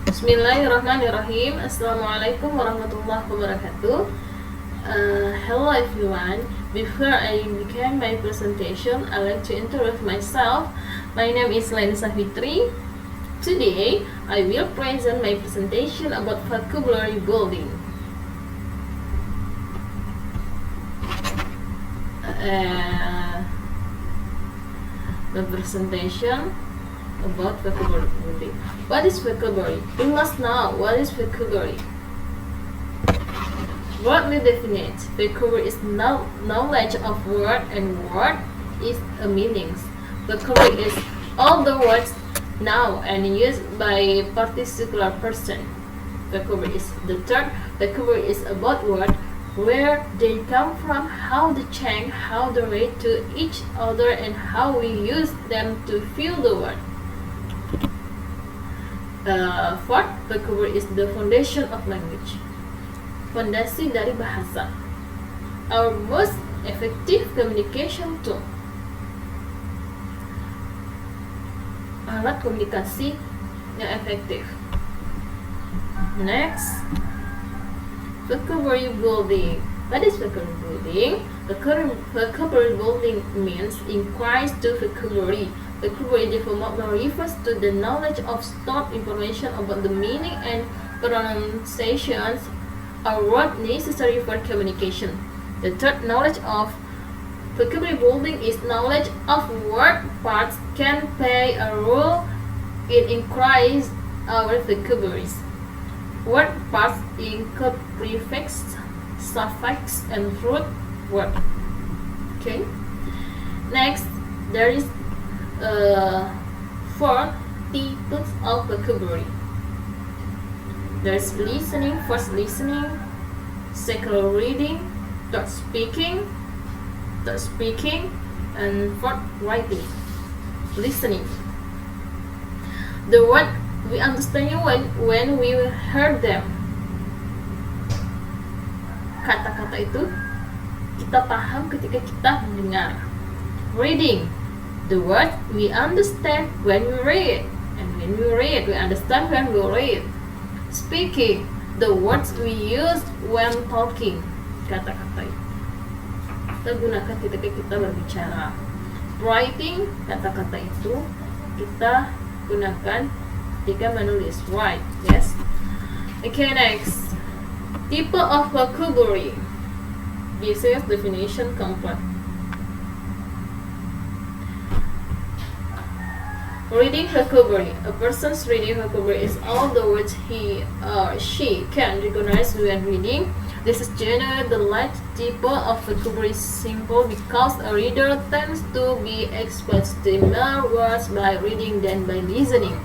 Bismillahirrahmanirrahim. Assalamualaikum warahmatullahi wabarakatuh. Hello everyone. Before I begin my presentation, I'd like to introduce myself. My name is LENI SAFITRI. Today, I will present my presentation about vocabulary building. The presentation about vocabulary building. What is vocabulary? We must know what is vocabulary. Broadly defined, vocabulary is knowledge of word, and word is a meanings. Vocabulary is all the words known and used by a particular person. Vocabulary is the third. Vocabulary is about word, where they come from, how they change, how they relate to each other, and how we use them to fill the word. Fourth, vocabulary is the foundation of language. Fondasi dari bahasa. Our most effective communication tool. Alat komunikasi yang efektif. Next, vocabulary building. What is vocabulary building? Vocabulary building means inquiries to vocabulary. Vocabulary development refers to the knowledge of stored information about the meaning and pronunciations or word necessary for communication. The third knowledge of vocabulary building is knowledge of word parts can play a role in increase our vocabularies. Word parts include prefix, suffix, and root word. Okay. Next, there is 4 types of vocabulary. There's listening, first listening, second reading, third speaking, and fourth writing. Listening. The word we understand when we heard them. Kata-kata itu kita paham ketika kita mendengar. Reading. The word we understand when we read, and when we read, we understand when we read. Speaking, the words we use when talking. Kata-kata itu kita gunakan ketika kita berbicara. Writing, kata-kata itu kita gunakan ketika menulis. Write, yes. Okay, next. Type of vocabulary. This is definition complete. Reading vocabulary. A person's reading vocabulary is all the words he or she can recognize when reading. This is generally the light type of vocabulary, simple because a reader tends to be exposed to more words by reading than by listening.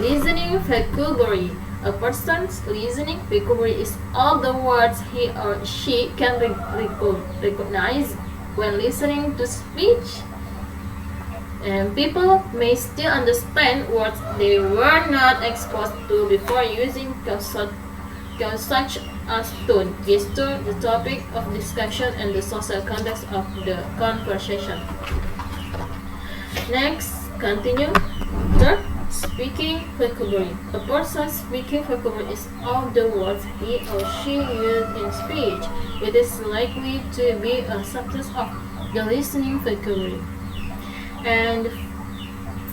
Listening vocabulary. A person's listening vocabulary is all the words he or she can recognize when listening to speech. And people may still understand words they were not exposed to before using concepts such as tone, gesture, the topic of discussion, and the social context of the conversation. Next, continue. Third, speaking vocabulary. A person's speaking vocabulary is all the words he or she uses in speech. It is likely to be a subset of the listening vocabulary. And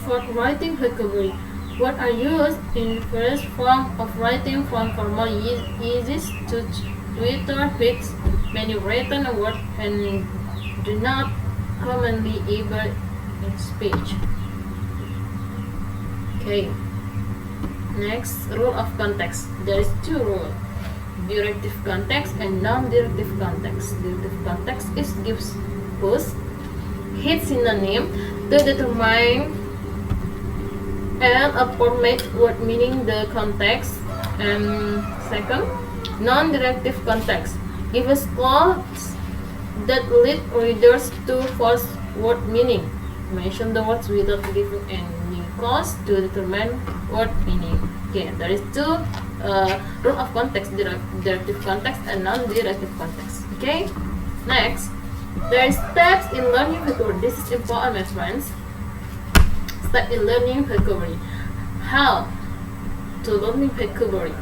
for writing vocabulary, words are used in various forms of writing, from formal uses to Twitter tweets. Many written words and do not commonly ever in speech. Okay. Next, rule of context. There is 2 rules: directive context and non-directive context. Directive context gives us hit synonym to determine and affirmate word meaning the context. And second, non-directive context gives clauses that lead readers to false word meaning. Mention the words without giving any clause to determine word meaning. Okay, there is 2 rule of context: directive context and non-directive context. Okay, next. There are steps in learning vocabulary. This is important, my friends. Step in learning vocabulary. How? to learning vocabulary.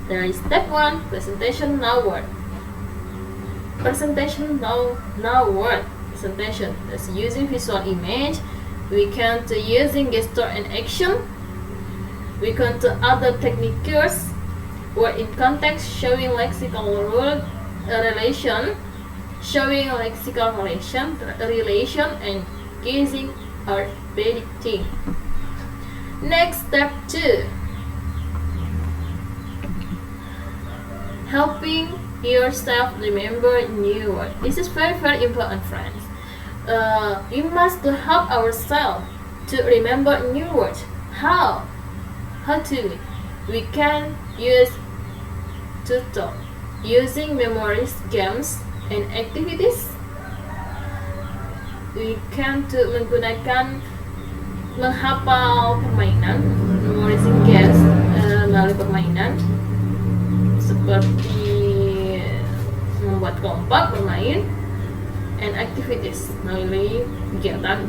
There is step 1, presentation now word. Presentation now word. Presentation is using visual image. We can using gesture and action. We can other techniques. Word in context, showing lexical relation, showing lexical relation, and gazing or predicting. Next, step 2, helping yourself remember new words. This is very important, friends. We must help ourselves to remember new words. How to? We can use tutor using memories, games, and activities. We can menggunakan menghafal permainan, memorizing games melalui permainan seperti membuat kelompok bermain, and activities melalui kegiatan.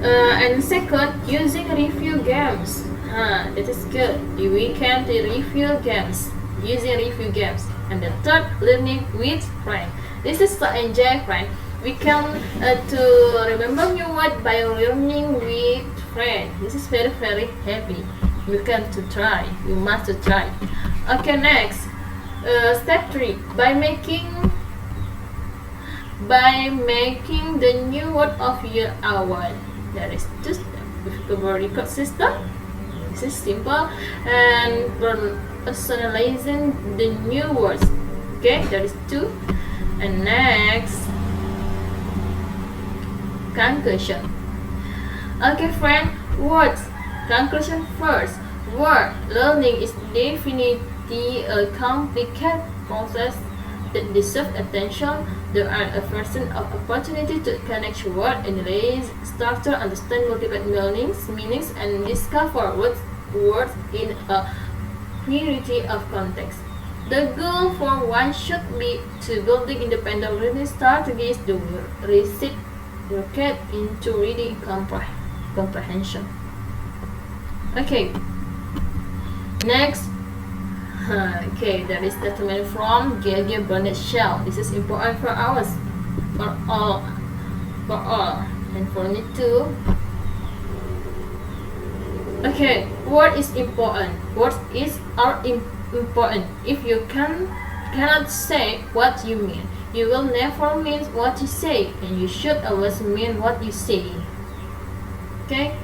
And second, using review games. That is good. We can review games using review games. And the third, learning with friends. This is the enjoy, friend. We can to remember new word by learning with friends. This is very happy. You can to try. You must to try. Okay, next. Step 3, by making the new word of your own. There is 2 steps. Vocabulary code system. This is simple, and personalizing the new words. Okay, there is 2. And next, conclusion. Okay, friend. Words. Conclusion first. Word learning is definitely a complicated process that deserves attention. There are a person of opportunity to connect word and raise, start to understand multiple meanings, and discover words in a variety of contexts. The goal for one should be to building independent reading strategies to reciprocate into reading comprehension. Okay. Next. Okay, that is statement from Gage Bernard Shaw. This is important for us, for all, and for me too. Okay, what is important? What are important? If you cannot say what you mean, you will never mean what you say, and you should always mean what you say. Okay,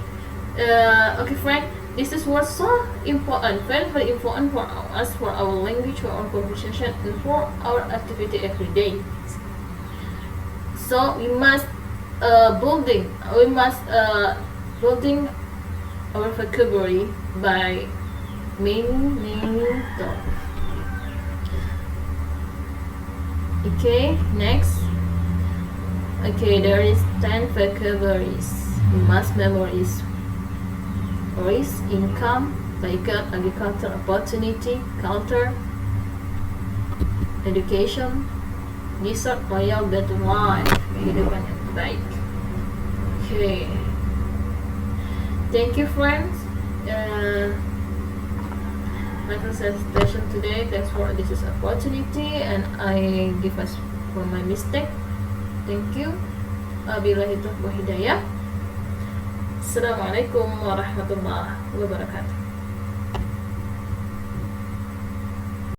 okay, friend. This is what's so important, very important for us, for our language, for our conversation, and for our activity every day. So we must building our vocabulary by many thoughts. Okay, next. Okay, there is 10 vocabularies. We must memorize. Race, income, vehicle, agriculture, opportunity, culture, education, desert, royal, better life, kehidupan yang baik. Okay, thank you, friends. My presentation today. Thanks for this is opportunity, and I give us for my mistake. Thank you. Wabillahi taufiq wa hidayah. Assalamualaikum warahmatullahi wabarakatuh.